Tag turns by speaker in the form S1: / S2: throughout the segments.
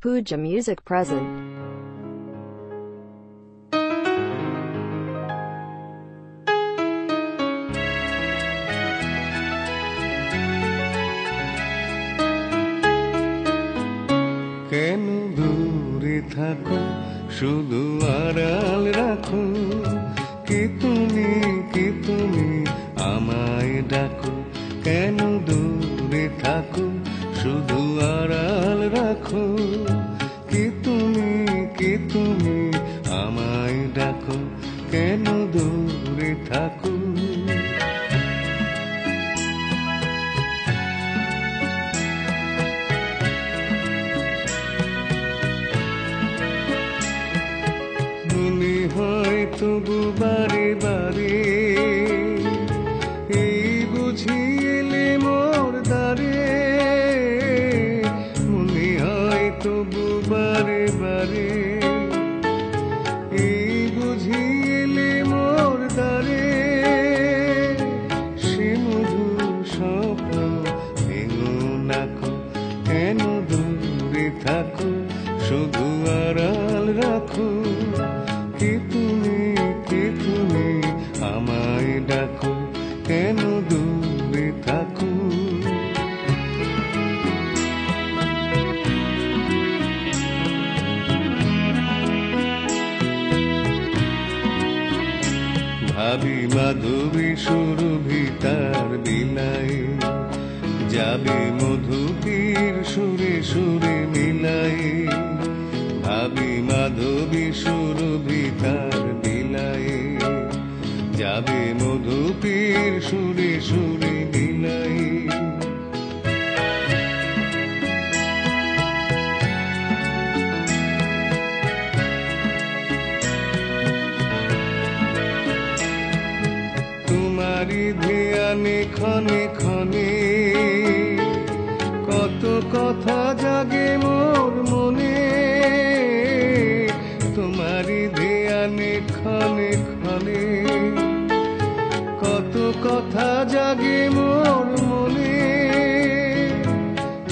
S1: Puja Music present.
S2: কেন দূরে থাকো, শুধু আড়াল রাখো, কি তুমি আমায় ডাকো। কেন দূরে থাকো, শুধু আড়াল রাখো, কি তুমি আমায় ডাকো। কেন দূরে থাকো। মনে হয় তবু বারে বারে, এই বুঝি এলে মোর দ্বারে। মনে হয় তবু বারে বারে, এই বুঝি এলে মোর দ্বারে। সে মধুর স্বপ্ন ভেঙো নাকো, কেন দূরে থাকো, শুধু আড়াল রাখো, কি তুমি আমায় ডাকো। কেন দূরে থাকো। ভাবি মাধবী সুরভি তার বিলায়, যাবে মধুপীর সুরে সুরে মিলায়। ভাবি মাধবী সুরভি তার বিলায়, যাবে মধুপীর সুরে সুরে মিলায়। তোমারি ধ্যানে ক্ষণে ক্ষণে, কত কথা জাগে মোর মনে। তোমারি ধ্যানে ক্ষণে ক্ষণে, কত কথা জাগে মোর মনে।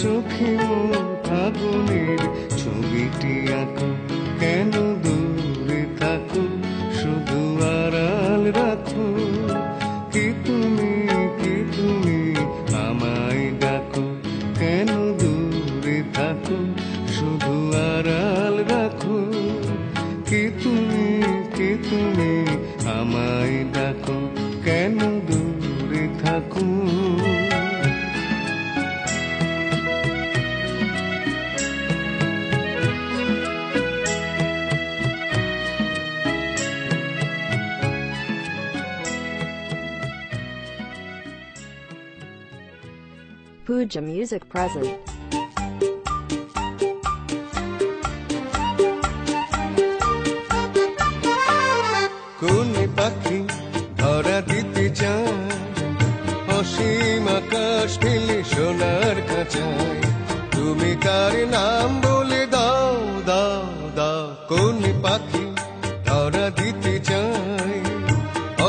S2: চোখে মোর ফাগুনের ছবিটি আঁকো, কেন দূরে থাকো, শুধু আড়াল রাখো, কি তুমি আমায় ডাকো। কেন দূরে থাকো, শুধু আড়াল রাখো, কি তুমি আমায় ডাকো। কেন দূরে থাকো।
S1: Puja Music present.
S2: কোন পাখি ধরা দিতে চায়, অসীম আকাশ ফেলে সোনার খাঁচায়। তুমি কার নাম বলে দাও দাও দাও। কোন পাখি ধরা দিতে চায়,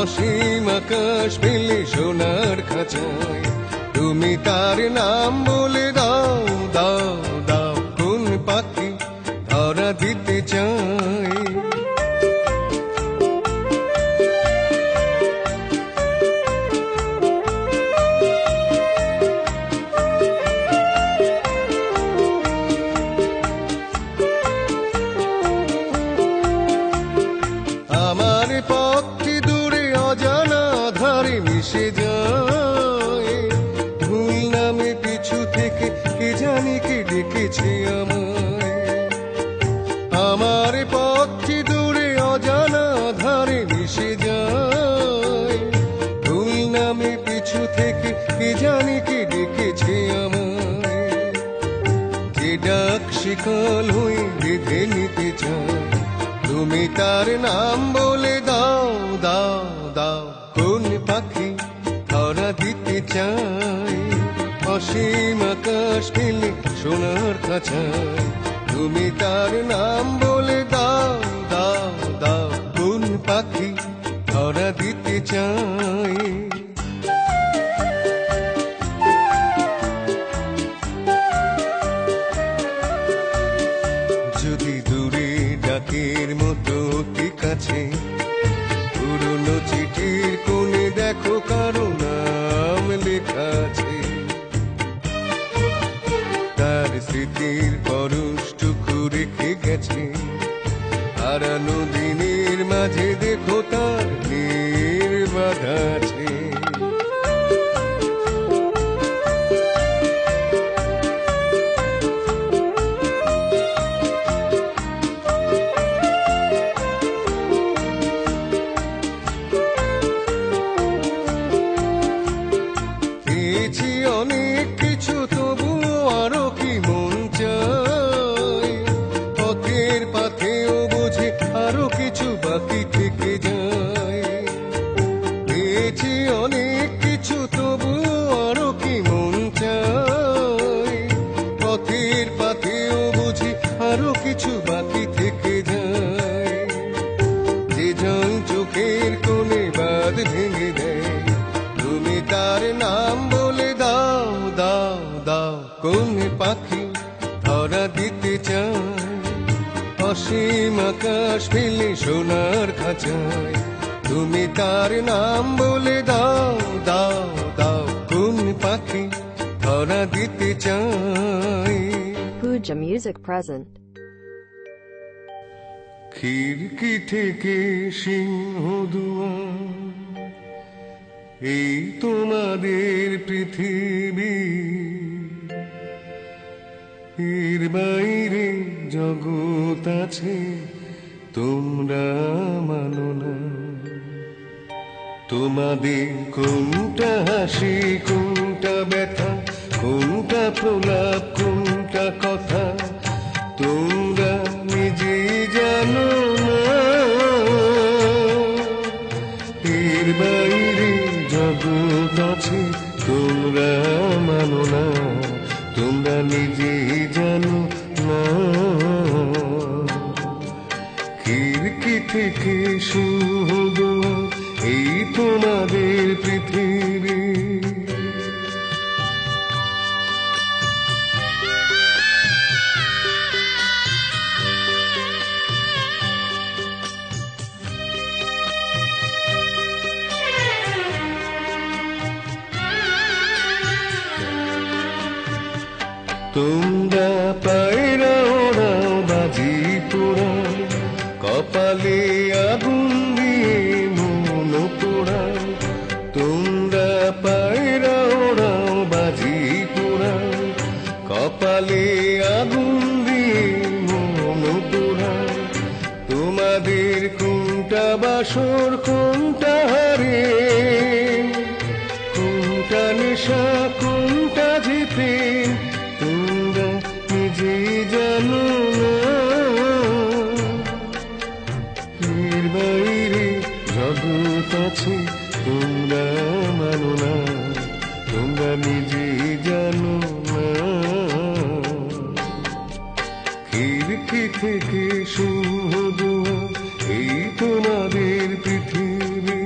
S2: অসীম আকাশ ফেলে সোনার খাঁচায়। তুমি তার নাম বলে দাও দাও দাও। কোন পাখি ধরা দিতে চায়। আমার পক্ষে দূরে অজানা ধারে মিশে যায়, ভুল নামে পিছু থেকে কে জানি কে ডেকেছে আমায়। আমার পক্ষে দূরে অজানা ধারে মিশে যায়, ভুল নামে পিছু থেকে কে জানি কে ডেকেছে আমায়। যে ডাক শিকল হয়ে বেঁধে নিতে চায়, তুমি তার নাম বলে দাও দাও দাও। কোন পাখি ধরা দিতে চায়, অসীম আকাশ ফেলে সোনার খাঁচায়। তুমি তার নাম বলে দাও দাও দাও। কোন পাখি ধরা দিতে চায়। দেখো কারো নাম লেখা আছে, তার স্মৃতির পরশটুকু রেখে গেছে। হারানো দিনের মাঝে দেখো তার নির্বাধ আছে। পেয়েছি অনেক কিছু, তবুও আরো কি মন চায়। পথের পাথেও বুঝি আরো কিছু বাকি থেকে যায়। পেয়েছি অনেক কিছু, তবুও আরো কি মন চায়। পথের পাথেও বুঝি আরো কিছু বাকি থেকে যায়। যে জল চোখের কোণে বাঁধ ভেঙে দেয়, তুমি তার নাম বলে দাও, দাও, দাও। কোন পাখি ধরা দিতে চায়, অসীম আকাশ ফেলে সোনার খাঁচায়। তুমি তার নাম বলে দাও, দাও, দাও। কোন পাখি ধরা দিতে চায়।
S1: Pooja Music present.
S2: খিড়কি থেকে সিংহদুয়ার, এই তোমাদের পৃথিবী। এর বাইরে জগৎ আছে, তোমরা মানো না। তোমাদের কোনটা হাসি, কোনটা ব্যথা, কোনটা প্রলাপ, কোনটা কথা, তোমরা নিজেই জানো না। এর বাইরে জগৎ আছে, তোমরা মানো না। তোমরা নিজেই জানো না। খিড়কি থেকে সিংহদুয়ার, এই তোমাদের পৃথিবী। তোমরা পায়রা ওড়াও, বাজি পোড়াও, কপালে আগুন দিয়ে মন পোড়াও। তোমরা পায়রা ওড়াও, বাজি পোড়াও, কপালে আগুন দিয়ে মন পোড়াও। তোমাদের কোনটা বাসর, কোনটা হারে, কোনটা নেশা, কোনটা জিতে, তোমরা নিজেই জানো না। এর বাইরে জগৎ আছে, তোমরা মানো না। তোমরা নিজেই জানো না। খিড়কি থেকে সিংহদুয়ার, এই তোমাদের পৃথিবী।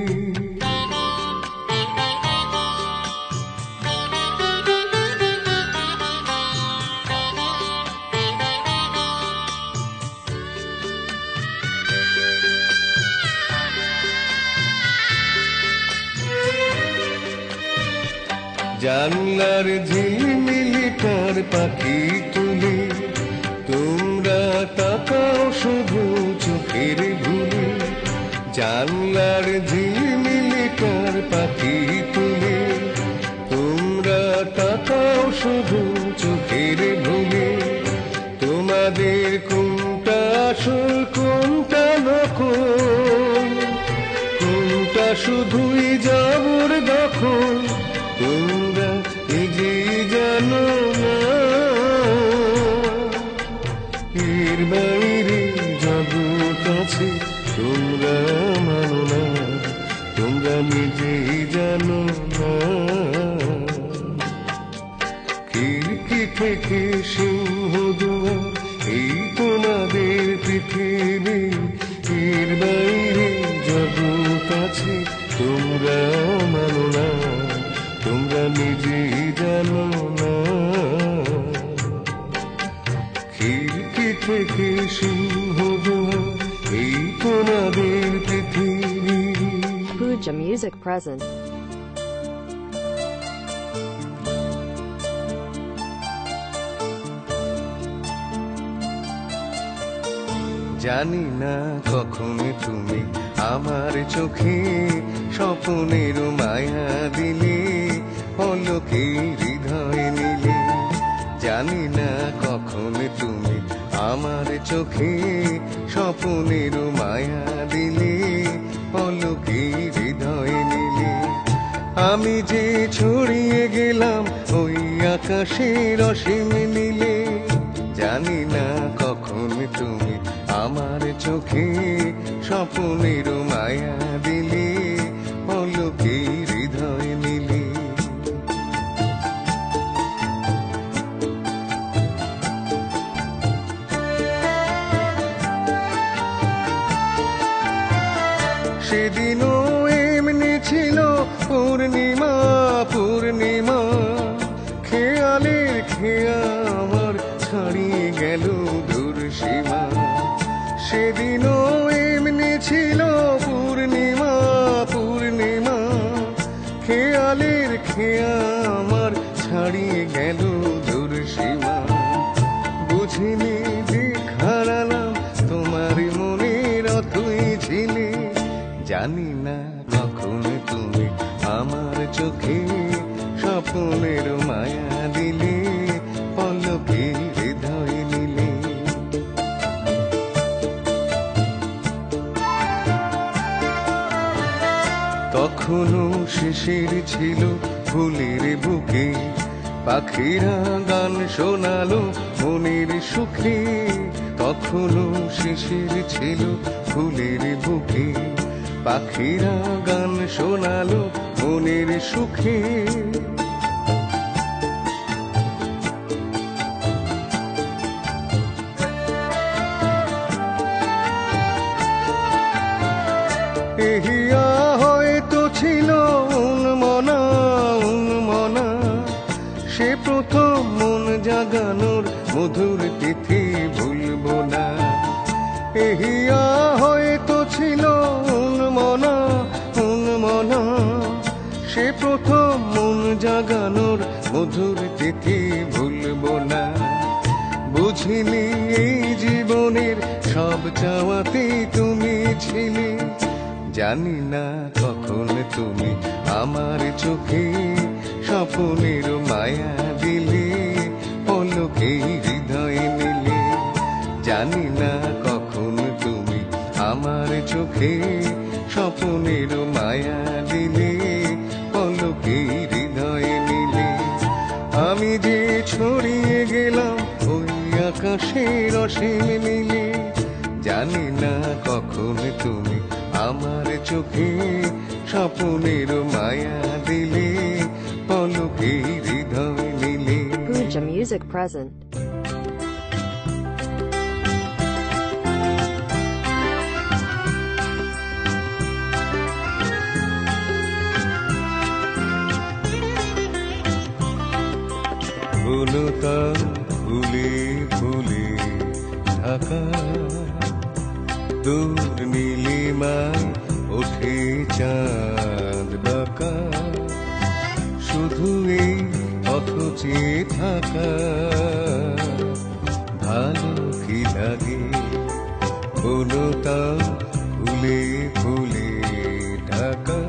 S2: জানলার ঝিলমিলিটার পাখি তুলে, তোমরা তাকাও শুধু চোখের ভুলে। জানলার ঝিলমিলিটার পাখি তুলে, তোমরা তাকাও শুধু চোখের ভুলে। তোমাদের কোনটা আসল, কোনটা নকল, কোনটা শুধুই যাবর দখল, তোমরা নিজেই জানো না। এর বাইরে জগৎ আছে, তোমরা মানো না। তোমরা নিজেই জানো না। খিড়কি থেকে সিংহদুয়ার, এই তোমাদের পৃথিবী। এর বাইরে জগৎ আছে, তোমরা মানো না। তোমরা নিজেই জানো না। খিড়কি থেকে সিংহদুয়ার, এই তোমাদের পৃথিবী।
S1: Pooja Music present.
S2: জানি না কখন তুমি আমার চোখে স্বপ্নের মায়া দিলে, পলকে হৃদয় নিলে। জানি না কখন তুমি আমার চোখে স্বপ্নের মায়া দিলে, পলকে হৃদয় নিলে। আমি যে ছড়িয়ে গেলাম ওই আকাশের অসীম নীলে। জানি না কখন তুমি আমার চোখে স্বপ্নের মায়া দিলে, পলকে হৃদয় নিলে। সেদিনও এমনি ছিল পূর্ণিমা পূর্ণিমা, খেয়ালের খেয়া আমার ছাড়িয়ে গেল দূর সীমা। সেদিনও এমনি ছিল পূর্ণিমা পূর্ণিমা, খেয়ালের খেয়া আমার ছাড়িয়ে গেল দূর সীমা। বুঝিনি দিক হারালাম তোমার মনের অথই ছিলে। জানি না কখন তুমি আমার চোখে স্বপ্নের মায়া দিলে, পলকে হৃদয় নিলে। তখনও শিশির ছিল ফুলের বুকে, পাখিরা গান শোনালো মনের সুখে। তখনও শিশির ছিল ফুলের বুকে, পাখিরা গান শোনালো মনের সুখে। এহিয়া হয়তো ছিল উন্মনা উন্মনা, সে প্রথম মন জাগানোর মধুর তিথি ভুলবো না। এহিয়া হয়তো ছিল উন্মনা উন্মনা, সে প্রথম মন জাগানোর মধুর তিথি ভুলবো না। বুঝিনি এই জীবনের সব চাওয়াতেই তুমি ছিলে। জানি না কখন তুমি আমার চোখে স্বপ্নের মায়া দিলে, পলকে হৃদয় নিলে। জানি না কখন তুমি আমার চোখে স্বপ্নের মায়া দিলে, পলকে হৃদয় নিলে। আমি যে ছড়িয়ে গেলাম ওই আকাশের অসীম নীলে। জানি না কখন তুমি আমার চোখে স্বপ্নের মায়া দিলে, পলকে হৃদয় নিলে।
S1: Pooja Music present.
S2: বনতা ফুলে ফুলে ঢাকা, দূর নীলিমায় ওঠে চাঁদ বাঁকা। শুধু এই পথ চেয়ে থাকা, ভালো কি লাগে। বনতা ফুলে ফুলে ঢাকা,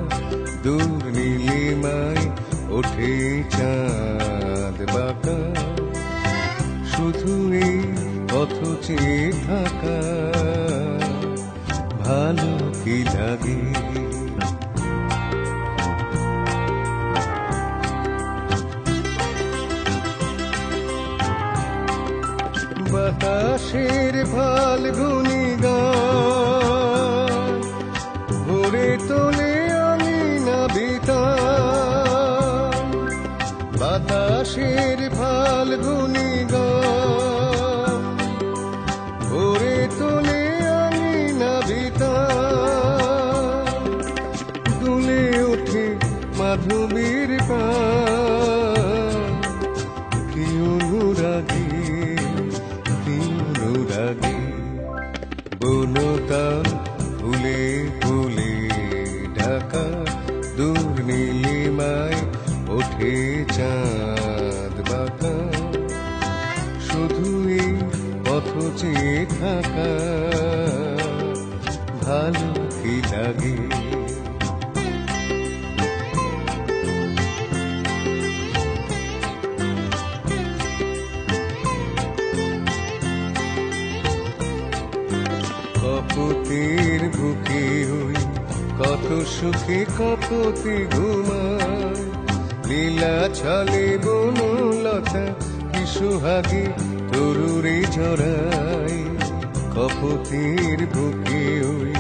S2: দূর নীলিমায় ওঠে চাঁদ বাঁকা। শুধু এই পথ চেয়ে থাকা, ভালো কি লাগে। বাতাসের ফাল্গুনি গান ভরে তোলে আমি নাবিতান। বাতাসের ফাল্গুনি গান ভরে তোলে আমি নাবিতান। দুলে ওঠে মাধবীর পান, কি অনুরাগী কি অনুরাগী। বনতা ফুলে ফুলে ঢাকা, দূর ওঠে চাঁদ বাঁকা, শুধু এই পথ চেয়ে থাকা ভালো কি লাগে। কপতের বুকে হই কত সুখে কপতে ঘুমায়, লীলা ছলে বনলতা কি সোহাগে তরুরে জড়াই। কপতের বুকে হই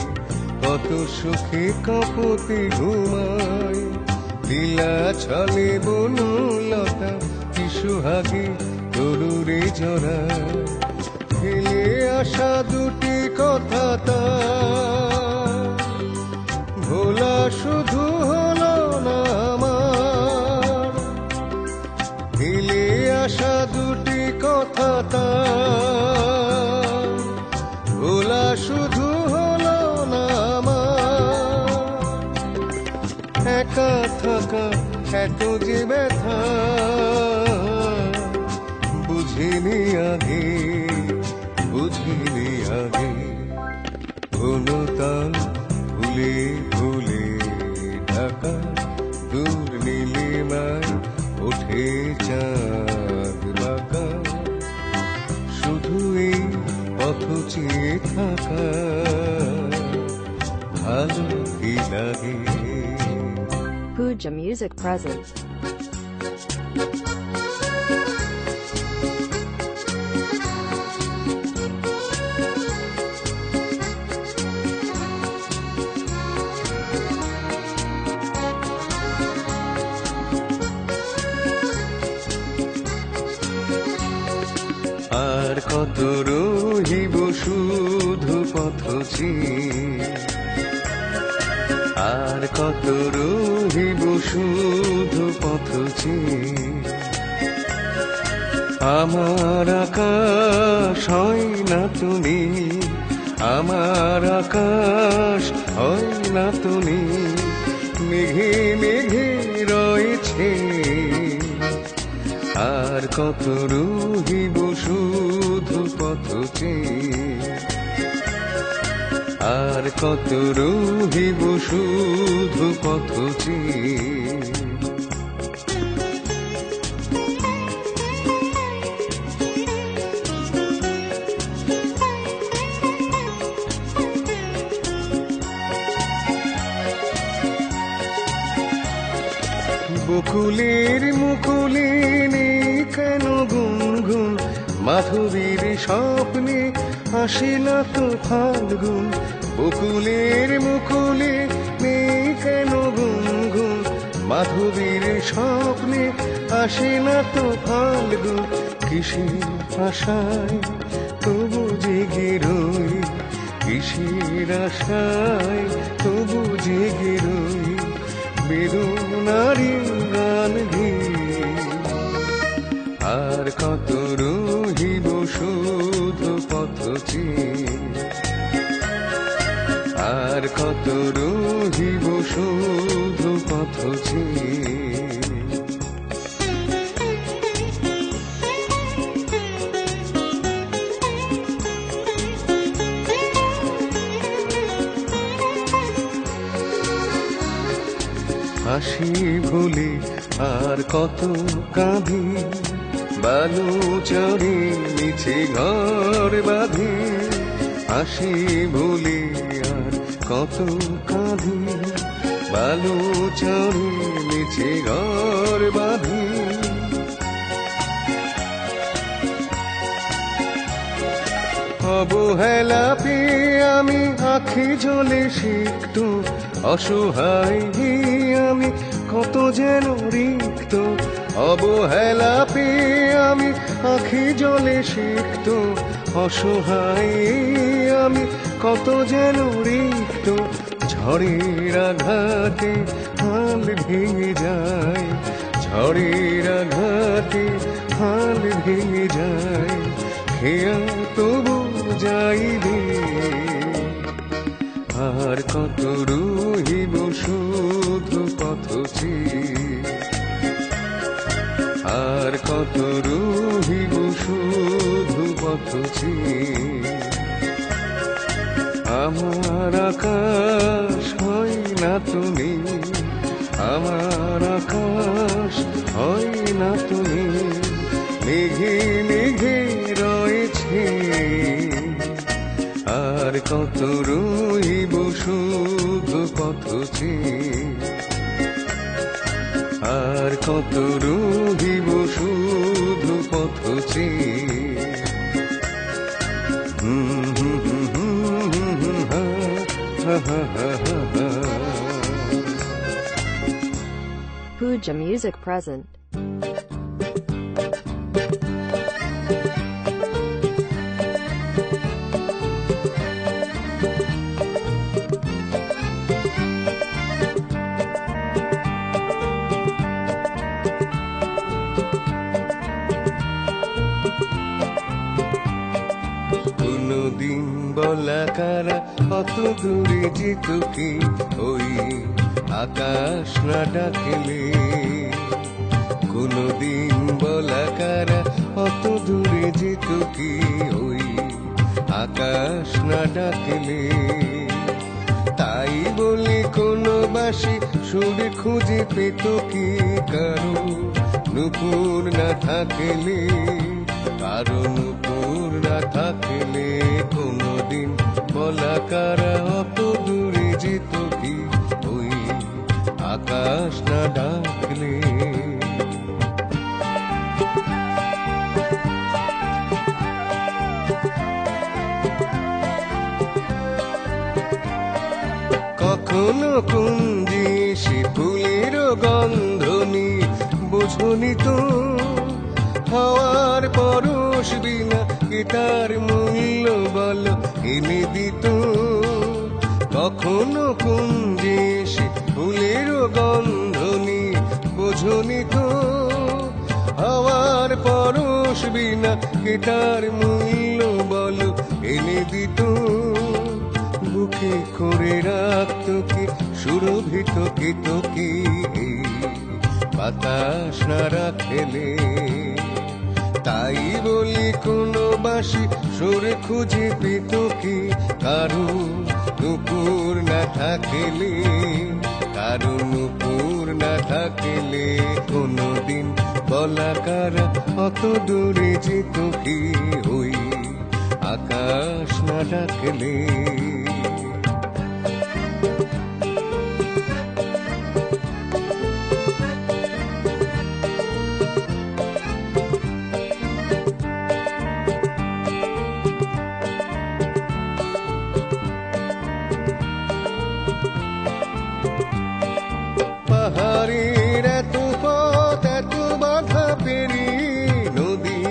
S2: কত সুখে কপতে ঘুমায়, লীলা ছলে বনলতা কি সোহাগে তরুরে জড়ায়। ফেলে আসা দুটি কথা তার ভোলা শুধু হলো না আমার, ফেলে আসা দুটি কথা তার ভোলা শুধু হলো না আমার। একা থাকা এত যে ব্যথা বুঝিনি আগে, বুঝিনি আগে। ঘনতাল ফুলে ফুলে ঢাকা দূর নীলিমায় ওঠে চাঁদ বাঁকা, শুধু এই পথ চেয়ে থাকা ভালো কি লাগে।
S1: Puja Music present.
S2: আর কত রহিব শুধু পথ চেয়ে, আর কত রহিব শুধু পথ চেয়ে। আমার আকাশ হয় না তুমি, আমার আকাশ হয় না তুমি, মেঘে মেঘে রয়েছে। আর কত রহিব শুধু পথ চেয়ে, আর কত রহিব শুধু পথ চেয়ে। বকুলের মুকুলে নেই কেন গুনগুন, মাধবীর স্বপ্নে আসে না তো ফাল্গুন। বকুলের মুকুলে নেই কেন গুনগুন, মাধবীর স্বপ্নে আসে না তো ফাল্গুন। কিসের আশায় তবু জেগে রই, কিসের আশায় তবু জেগে রই, বেদনারি গান গেয়ে। আর কত রহিব শুধু পথ চেয়ে, আর কত রহিব শুধু পথ চেয়ে। হাসি ভুলে আর কত কাঁদি, বালু চরে মিছে ঘর বাঁধে। হাসি ভুলে আর কত কাঁদি, বালু চরে মিছে ঘর বাঁধে। অবহেলা পেয়ে আমি আখি জলে সিক্ত, অসহায় আমি কত যেন রিক্ত। অবহেলা পেয়ে আমি আখি জলে সিক্ত, অসহায় আমি কত যেন রিক্ত। ঝড়ের আঘাতে হাল ভেঙে যায়, ঝড়ের আঘাতে হাল ভেঙে যায়। খেয়া তবু যাইবে, আর কত রহিব শুধু পথ চেয়ে, আর কত রহিব শুধু পথ চেয়ে। আমার আকাশ হয় না তুমি, আমার আকাশ হয় না তুমি, মেঘে মেঘে রয়েছে। আর কত রহিব শুধু পথ চেয়ে, আর কত রহিব শুধু পথ চেয়ে।
S1: Pooja Music present.
S2: কোনদিন বলা কারা অত দূরে যেত কি, ওই আকাশ না ডাকলে। কোনদিন বলা কারা অত দূরে যেত কি, ওই আকাশ না ডাকলে। তাই বলে কোনো বাসি সুর খুঁজে পেত কি, কারো নুপুর না থাকলে, কারো নুপুর না থাকলে। কোনদিন বলা কারা অত দূরে যেত কি, ওই আকাশ না ডাকলে। কখনো কুঞ্জি সে ফুলের গন্ধনি বোঝনি তো, হাওয়ার পরশ বিনা কে তার মূল্য বল এনে দিত। কখনো কুঞ্জে সে ফুলের গন্ধনি বোঝনি তো, হাওয়ার পরশ বিনা কে তার মূল্য বল এনে দিত। বুকে করে রাখত কি সুরভিত কি তোকে, বাতাস না রাখলে। তাই বলি কোনো বাসি সুর খুঁজে পেত কি, কারো নুপুর না থাকলে, কারো নুপুর না থাকলে। কোনদিন বলা কারা অত দূরে যেত কি, ওই আকাশ না ডাকলে। পাহাড়ের এত পথ এত বাধা পেরিয়ে নদী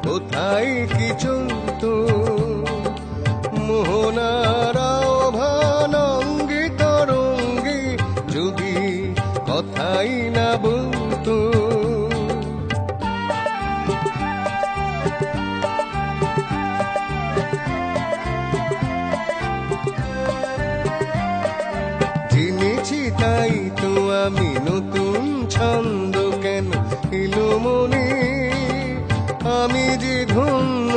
S2: কোথায় কি চলত, মোহনারাও ভানঙ্গে তরঙ্গে যদি কথাই না বলতো। জেনেছি তাই তো আমি নতুন ছন্দ কেন এলো মনে, আমি যে ধন্য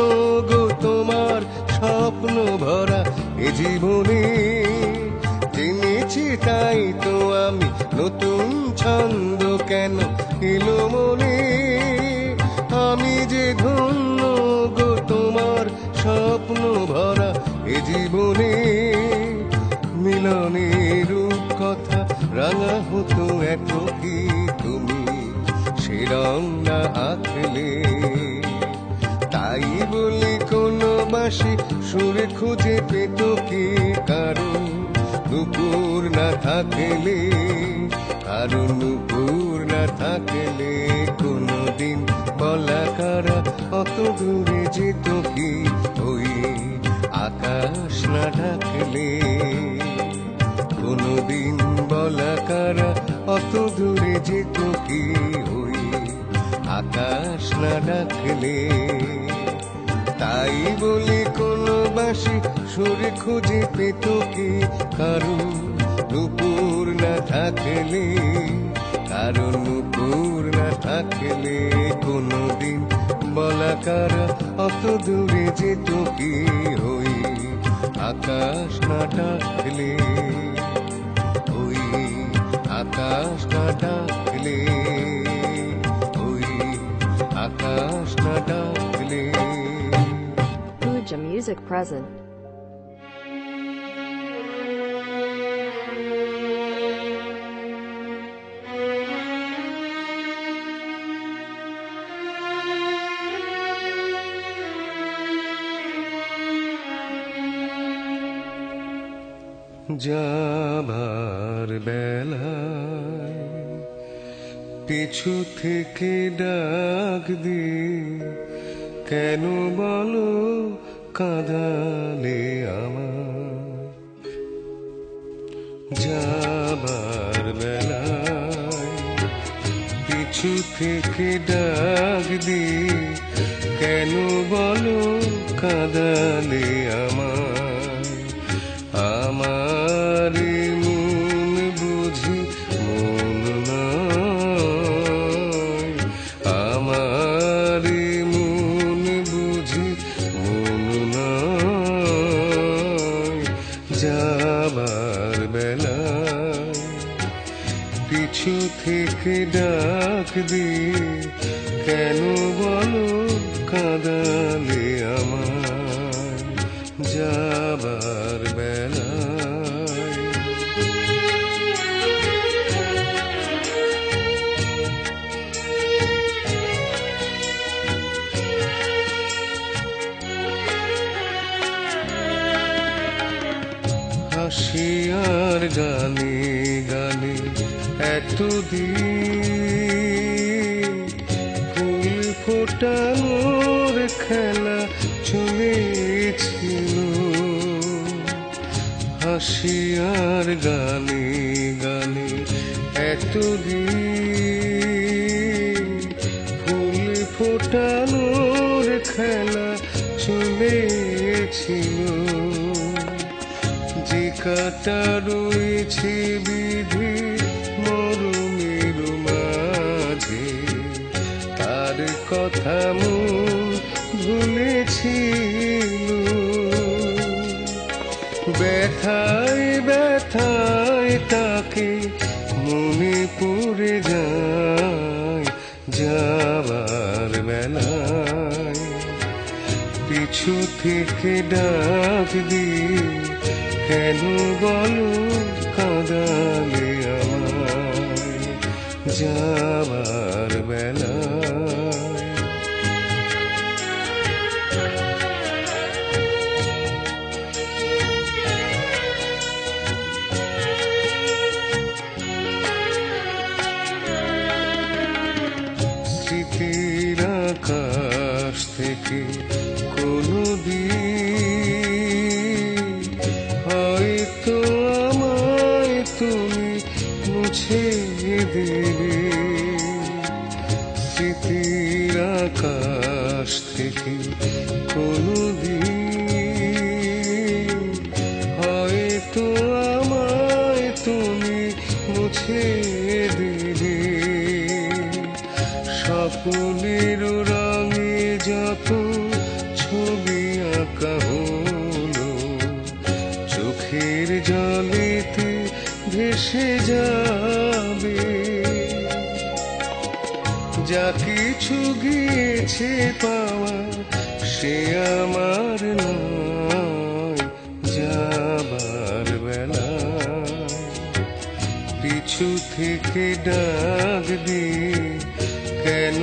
S2: গো তোমার স্বপ্ন ভরা এ জীবনে। জেনেছি তাই তো আমি নতুন ছন্দ কেন এলো মনে, আমি যে ধন্য গো তোমার স্বপ্ন ভরা এ জীবনে। মিলনের কথা রাঙা হতো এত কি, তুমি সে রং না আঁকলে। তাই বলি কোনো বাসি সুর খুঁজে পেত কি, কারো নুপুর না থাকলে, কারো নুপুর না থাকলে। কোনদিন বলা কারা অত দূরে যেত কি, ওই আকাশ না ডাকলে। কোনদিন বলা কারা অত দূরে যেত কি, ওই আকাশ না ডাকলে। তাই বলি কোনো বাসি সুর খুঁজে পেত কি, কারো নুপুর না থাকলে, আর নুপুর না থাকলে কোনদিন বলাকার অত দূরে যে টুকি হই আকাশ না ডাকলে ওই আকাশ না ডাকলে ওই আকাশ না ডাকলে
S1: Pooja Music present.
S2: যাবার বেলায় পিছু থেকে ডাক দি কেন বলো কাঁদালে আমার যাবার বেলায় পিছু থেকে ডাক দি কেন বলো কাঁদালে আমার মন বুঝি মন নয় আমার মন বুঝি মন নয় যাবার বেলায় পিছু থেকে ডাক দি কেন বলো কাঁদালে আমার যাবার বেলায় হাসি আর গানে গানে এতদিন ফুল ফোটানোর খেলা চলেছিল হাসি আর গানে গানে এতদিন ফুল ফোটানোর খেলা চলেছিল যে কাটা রয়েছে বিধি মরমের মাঝে তার কথা মন ভুলেছিল ব্যথায় ব্যথায় তাকে মনে পড়ে যায় যাবার বেলায় পিছু থেকে ডাক দি কেন বলো কাঁদালে আমায় যাবার বেলায় স্মৃতির আকাশ থেকে কোনো দিন হয়তো আমায় তুমি মুছে দেবে স্মৃতির আকাশ থেকে কোনো দিন হয়তো আমায় তুমি মুছে দেবে স্বপ্নের রঙে যত ছবি আঁকা হলো চোখের জলেতে ভেসে যাবে যা কিছু গিয়েছে পাওয়া সে আমার নয় যাবার বেলায় পিছু থেকে ডাক দি কেন